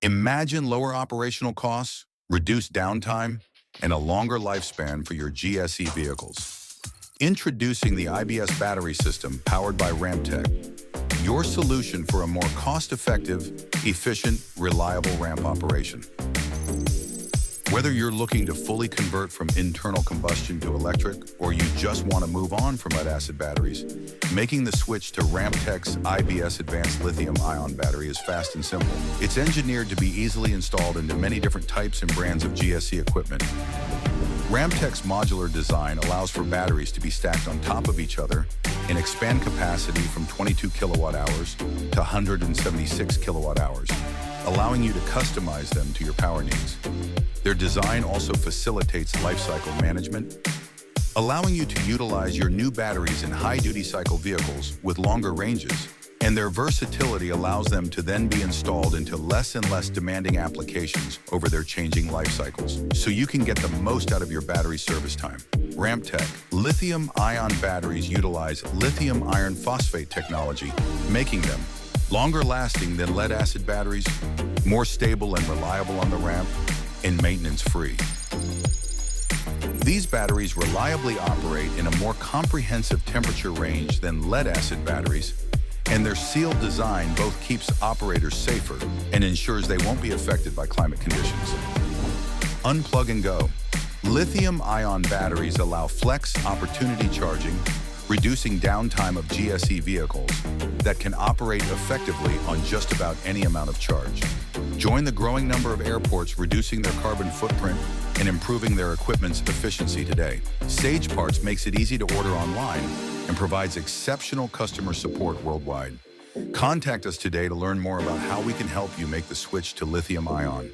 Imagine lower operational costs, reduced downtime, and a longer lifespan for your GSE vehicles. Introducing the IBS Battery System powered by RAMPTECH, your solution for a more cost-effective, efficient, reliable ramp operation. Whether you're looking to fully convert from internal combustion to electric, or you just want to move on from lead-acid batteries, making the switch to RAMPTECH's IBS Advanced Lithium-Ion battery is fast and simple. It's engineered to be easily installed into many different types and brands of GSE equipment. RAMPTECH's modular design allows for batteries to be stacked on top of each other and expand capacity from 22 kilowatt hours to 176 kilowatt hours, allowing you to customize them to your power needs. Their design also facilitates lifecycle management, allowing you to utilize your new batteries in high-duty cycle vehicles with longer ranges, and their versatility allows them to then be installed into less and less demanding applications over their changing life cycles, so you can get the most out of your battery service time. RAMPTECH lithium-ion batteries utilize lithium iron phosphate technology, making them longer lasting than lead-acid batteries, more stable and reliable on the ramp, and maintenance-free. These batteries reliably operate in a more comprehensive temperature range than lead-acid batteries, and their sealed design both keeps operators safer and ensures they won't be affected by climate conditions. Unplug and go. Lithium-ion batteries allow flex opportunity charging, reducing downtime of GSE vehicles that can operate effectively on just about any amount of charge. Join the growing number of airports reducing their carbon footprint and improving their equipment's efficiency today. Sage Parts makes it easy to order online and provides exceptional customer support worldwide. Contact us today to learn more about how we can help you make the switch to lithium-ion.